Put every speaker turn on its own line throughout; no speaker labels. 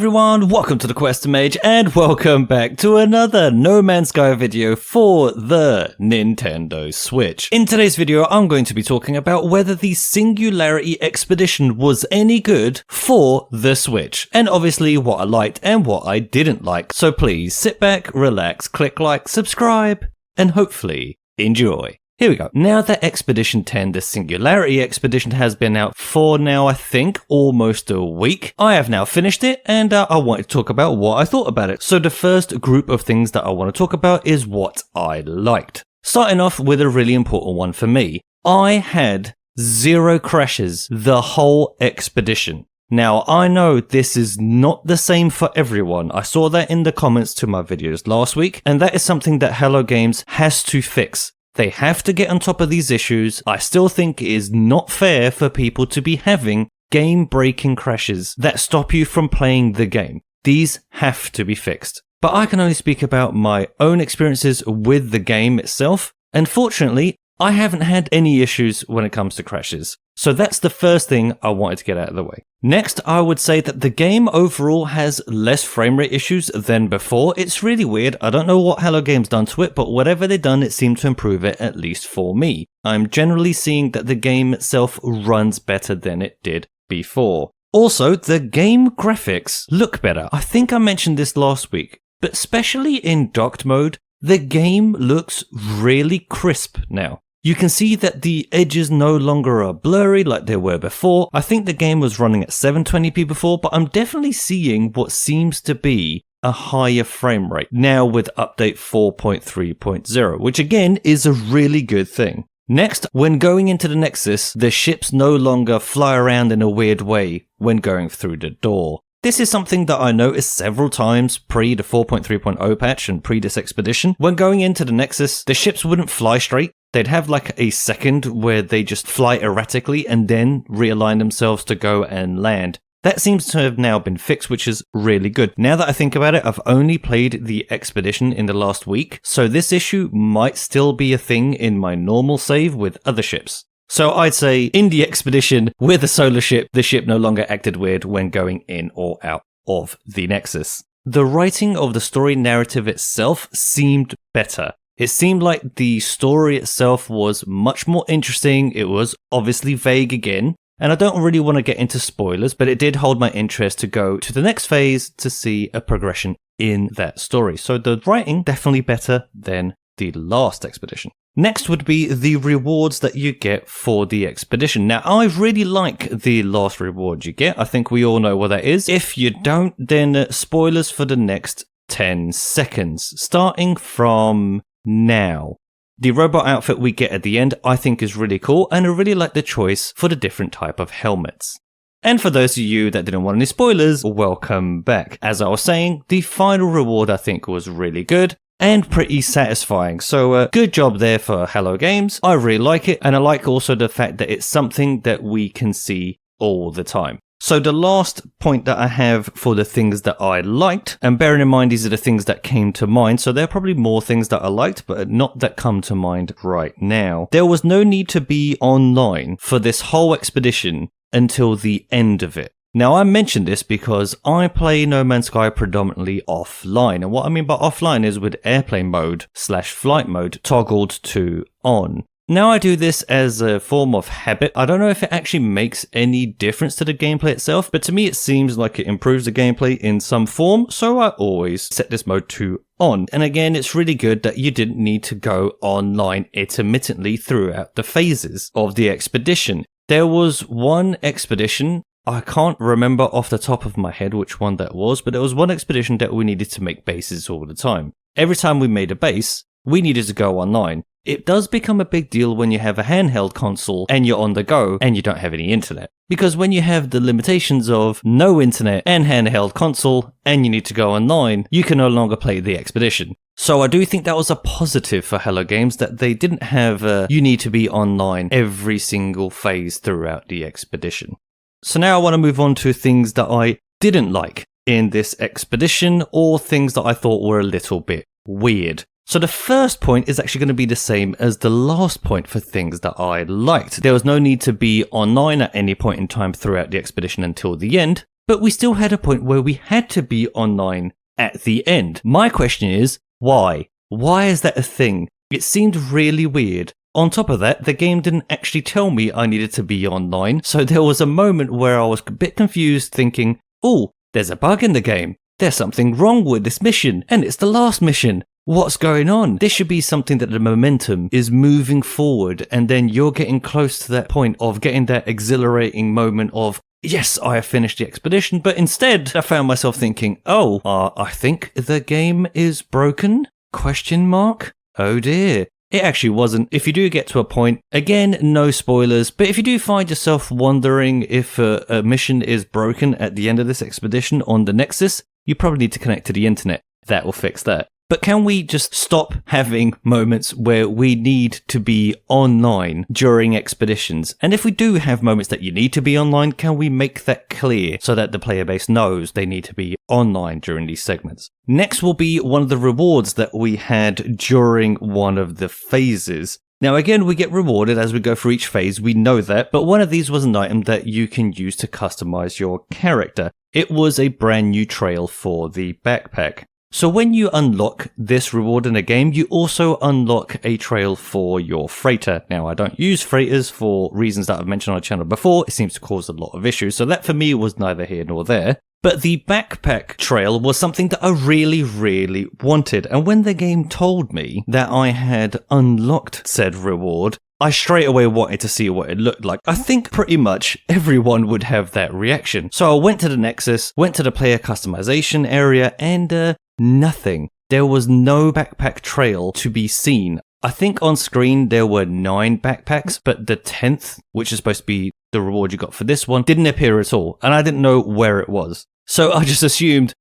everyone, welcome to the QuesterMage and welcome back to another No Man's Sky video for the Nintendo Switch. In today's video, I'm going to be talking about whether the Singularity expedition was any good for the Switch, and obviously what I liked and what I didn't like. So please sit back, relax, click like, subscribe, and hopefully enjoy. Here we go. Now that Expedition 10, the Singularity Expedition, has been out for now, I think, almost a week. I have now finished it, and I want to talk about what I thought about it. So the first group of things that I want to talk about is what I liked. Starting off with a really important one for me. I had 0 crashes the whole expedition. Now, I know this is not the same for everyone. I saw that in the comments to my videos last week, and that is something that Hello Games has to fix. They have to get on top of these issues. I still think it is not fair for people to be having game-breaking crashes that stop you from playing the game. These have to be fixed. But I can only speak about my own experiences with the game itself. And fortunately, I haven't had any issues when it comes to crashes. So that's the first thing I wanted to get out of the way. Next, I would say that the game overall has less frame rate issues than before. It's really weird. I don't know what Hello Games done to it, but whatever they've done, it seemed to improve it, at least for me. I'm generally seeing that the game itself runs better than it did before. Also, the game graphics look better. I think I mentioned this last week, but especially in docked mode, the game looks really crisp now. You can see that the edges no longer are blurry like they were before. I think the game was running at 720p before, but I'm definitely seeing what seems to be a higher frame rate now with update 4.3.0, which again is a really good thing. Next, when going into the Nexus, the ships no longer fly around in a weird way when going through the door. This is something that I noticed several times pre the 4.3.0 patch and pre this expedition. When going into the Nexus, the ships wouldn't fly straight. They'd have like a second where they just fly erratically and then realign themselves to go and land. That seems to have now been fixed, which is really good. Now that I think about it, I've only played the expedition in the last week, so this issue might still be a thing in my normal save with other ships. So I'd say in the expedition with a solar ship, the ship no longer acted weird when going in or out of the Nexus. The writing of the story narrative itself seemed better. It seemed like the story itself was much more interesting. It was obviously vague again, and I don't really want to get into spoilers, but it did hold my interest to go to the next phase to see a progression in that story. So the writing definitely better than the last expedition. Next would be the rewards that you get for the expedition. Now, I really like the last reward you get. I think we all know what that is. If you don't, then spoilers for the next 10 seconds, starting from now. The robot outfit we get at the end I think is really cool, and I really like the choice for the different type of helmets. And for those of you that didn't want any spoilers, welcome back. As I was saying, the final reward I think was really good and pretty satisfying. So good job there for Hello Games. I really like it, and I like also the fact that it's something that we can see all the time. So the last point that I have for the things that I liked, and bearing in mind these are the things that came to mind, so there are probably more things that I liked, but not that come to mind right now. There was no need to be online for this whole expedition until the end of it. Now, I mentioned this because I play No Man's Sky predominantly offline, and what I mean by offline is with airplane mode / flight mode toggled to on. Now I do this as a form of habit. I don't know if it actually makes any difference to the gameplay itself, but to me it seems like it improves the gameplay in some form, so I always set this mode to on. And again, it's really good that you didn't need to go online intermittently throughout the phases of the expedition. There was one expedition, I can't remember off the top of my head which one that was, but there was one expedition that we needed to make bases all the time. Every time we made a base, we needed to go online. It does become a big deal when you have a handheld console and you're on the go and you don't have any internet. Because when you have the limitations of no internet and handheld console and you need to go online, you can no longer play the expedition. So I do think that was a positive for Hello Games that they didn't have you need to be online every single phase throughout the expedition. So now I want to move on to things that I didn't like in this expedition, or things that I thought were a little bit weird. So the first point is actually going to be the same as the last point for things that I liked. There was no need to be online at any point in time throughout the expedition until the end, but we still had a point where we had to be online at the end. My question is, why? Why is that a thing? It seemed really weird. On top of that, the game didn't actually tell me I needed to be online, so there was a moment where I was a bit confused thinking, oh, there's a bug in the game. There's something wrong with this mission, and it's the last mission. What's going on? This should be something that the momentum is moving forward, and then you're getting close to that point of getting that exhilarating moment of, yes, I have finished the expedition, but instead I found myself thinking, I think the game is broken? ? Oh dear. It actually wasn't. If you do get to a point, again, no spoilers, but if you do find yourself wondering if a mission is broken at the end of this expedition on the Nexus, you probably need to connect to the internet. That will fix that. But can we just stop having moments where we need to be online during expeditions? And if we do have moments that you need to be online, can we make that clear so that the player base knows they need to be online during these segments? Next will be one of the rewards that we had during one of the phases. Now again, we get rewarded as we go through each phase, we know that, but one of these was an item that you can use to customize your character. It was a brand new trail for the backpack. So when you unlock this reward in a game, you also unlock a trail for your freighter. Now, I don't use freighters for reasons that I've mentioned on the channel before. It seems to cause a lot of issues, so that for me was neither here nor there. But the backpack trail was something that I really, really wanted. And when the game told me that I had unlocked said reward, I straight away wanted to see what it looked like. I think pretty much everyone would have that reaction. So I went to the Nexus, went to the player customization area, and nothing. There was no backpack trail to be seen. I think on screen there were 9 backpacks, but the 10th, which is supposed to be the reward you got for this one, didn't appear at all, and I didn't know where it was. So I just assumed,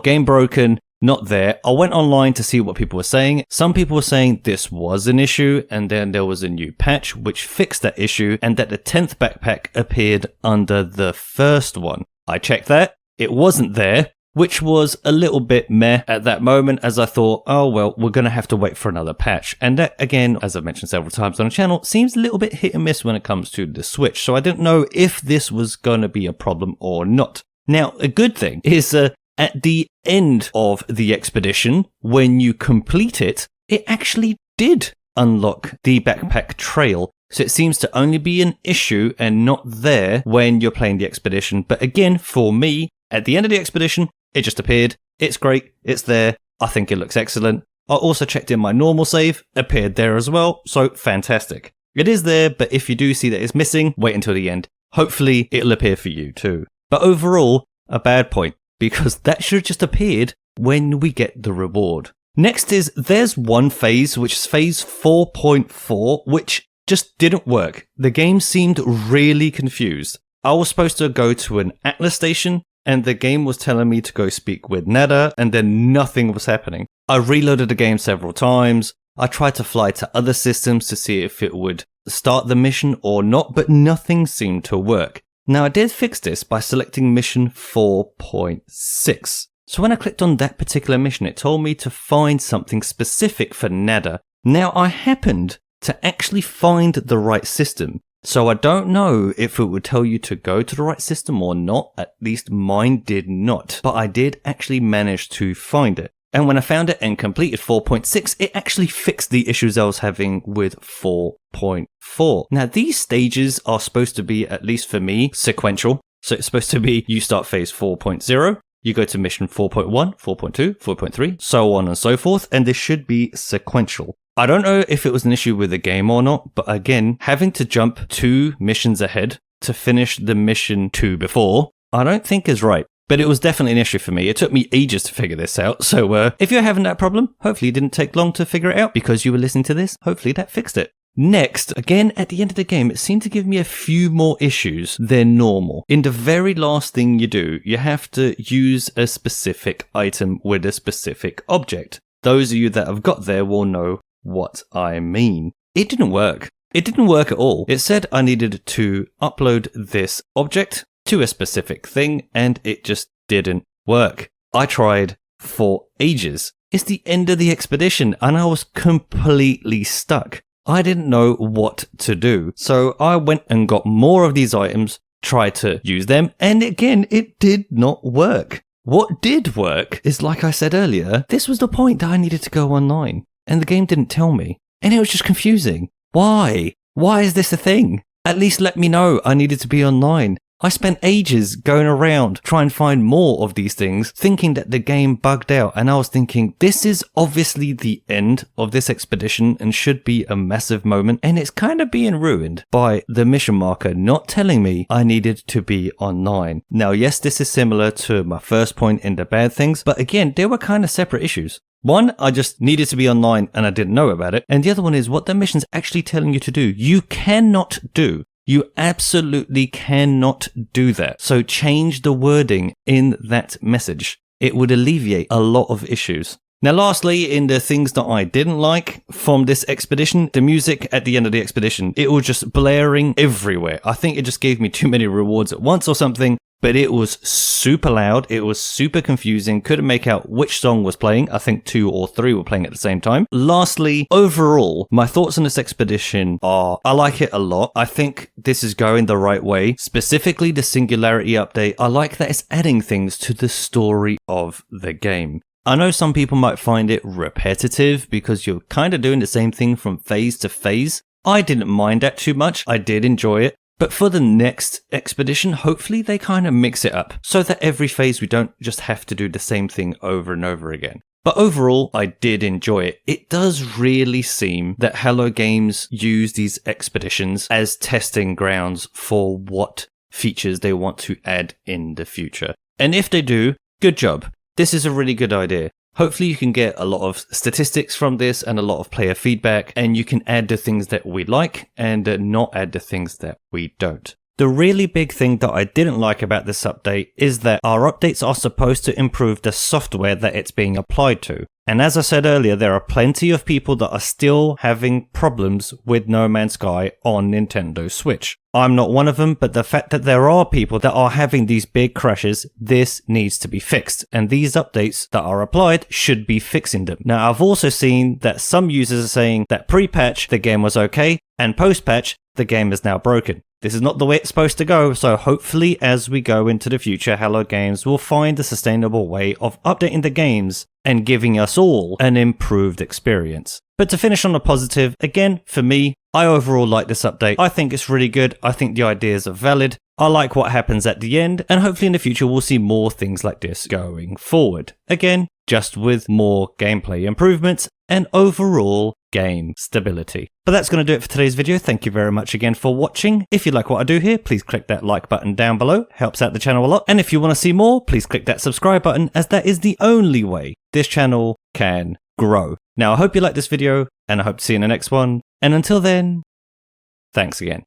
game broken, not there. I went online to see what people were saying. Some people were saying this was an issue, and then there was a new patch which fixed that issue, and that the 10th backpack appeared under the first one. I checked that. It wasn't there, which was a little bit meh at that moment, as I thought, we're going to have to wait for another patch. And that, again, as I've mentioned several times on the channel, seems a little bit hit and miss when it comes to the Switch. So I don't know if this was going to be a problem or not. Now, a good thing is at the end of the expedition, when you complete it, it actually did unlock the backpack trail. So it seems to only be an issue and not there when you're playing the expedition. But again, for me, at the end of the expedition, it just appeared. It's great. It's there. I think it looks excellent. I also checked in my normal save. Appeared there as well. So fantastic. It is there, but if you do see that it's missing, wait until the end. Hopefully it'll appear for you too. But overall, a bad point, because that should have just appeared when we get the reward. Next is, there's one phase, which is phase 4.4, which just didn't work. The game seemed really confused. I was supposed to go to an Atlas station, and the game was telling me to go speak with Nada, and then nothing was happening. I reloaded the game several times. I tried to fly to other systems to see if it would start the mission or not, but nothing seemed to work. Now, I did fix this by selecting mission 4.6. So when I clicked on that particular mission, it told me to find something specific for Nada. Now, I happened to actually find the right system. So I don't know if it would tell you to go to the right system or not. At least mine did not. But I did actually manage to find it. And when I found it and completed 4.6, it actually fixed the issues I was having with 4.4. Now, these stages are supposed to be, at least for me, sequential. So it's supposed to be, you start phase 4.0, you go to mission 4.1, 4.2, 4.3, so on and so forth, and this should be sequential. I don't know if it was an issue with the game or not, but again, having to jump 2 missions ahead to finish the mission 2 before, I don't think is right. But it was definitely an issue for me. It took me ages to figure this out. So if you're having that problem, hopefully it didn't take long to figure it out because you were listening to this. Hopefully that fixed it. Next, again, at the end of the game, it seemed to give me a few more issues than normal. In the very last thing you do, you have to use a specific item with a specific object. Those of you that have got there will know what I mean. It didn't work. It didn't work at all. It said I needed to upload this object to a specific thing, and it just didn't work. I tried for ages. It's the end of the expedition, and I was completely stuck. I didn't know what to do, so I went and got more of these items, tried to use them, and again, it did not work. What did work is, like I said earlier, this was the point that I needed to go online, and the game didn't tell me, and it was just confusing. Why? Why is this a thing? At least let me know I needed to be online. I spent ages going around trying to find more of these things, thinking that the game bugged out, and I was thinking, this is obviously the end of this expedition and should be a massive moment, and it's kind of being ruined by the mission marker not telling me I needed to be online. Now, yes, this is similar to my first point in the bad things, but again, they were kind of separate issues. One, I just needed to be online and I didn't know about it, and the other one is what the mission's actually telling you to do. You cannot do. You absolutely cannot do that. So change the wording in that message. It would alleviate a lot of issues. Now, lastly, in the things that I didn't like from this expedition, the music at the end of the expedition, it was just blaring everywhere. I think it just gave me too many rewards at once or something. But it was super loud, it was super confusing, couldn't make out which song was playing. I think 2 or 3 were playing at the same time. Lastly, overall, my thoughts on this expedition are, I like it a lot. I think this is going the right way. Specifically, the Singularity update, I like that it's adding things to the story of the game. I know some people might find it repetitive because you're kind of doing the same thing from phase to phase. I didn't mind that too much, I did enjoy it. But for the next expedition, hopefully they kind of mix it up so that every phase we don't just have to do the same thing over and over again. But overall, I did enjoy it. It does really seem that Hello Games use these expeditions as testing grounds for what features they want to add in the future. And if they do, good job. This is a really good idea. Hopefully you can get a lot of statistics from this and a lot of player feedback, and you can add the things that we like and not add the things that we don't. The really big thing that I didn't like about this update is that our updates are supposed to improve the software that it's being applied to. And as I said earlier, there are plenty of people that are still having problems with No Man's Sky on Nintendo Switch. I'm not one of them, but the fact that there are people that are having these big crashes, this needs to be fixed. And these updates that are applied should be fixing them. Now, I've also seen that some users are saying that pre-patch, the game was okay, and post-patch, the game is now broken. This is not the way it's supposed to go, so hopefully as we go into the future, Hello Games will find a sustainable way of updating the games and giving us all an improved experience. But to finish on a positive, again, for me, I overall like this update. I think it's really good. I think the ideas are valid. I like what happens at the end, and hopefully in the future we'll see more things like this going forward. Again, just with more gameplay improvements and overall game stability. But that's going to do it for today's video. Thank you very much again for watching. If you like what I do here, please click that like button down below. Helps out the channel a lot. And if you want to see more, please click that subscribe button, as that is the only way this channel can grow. Now, I hope you liked this video, and I hope to see you in the next one. And until then, thanks again.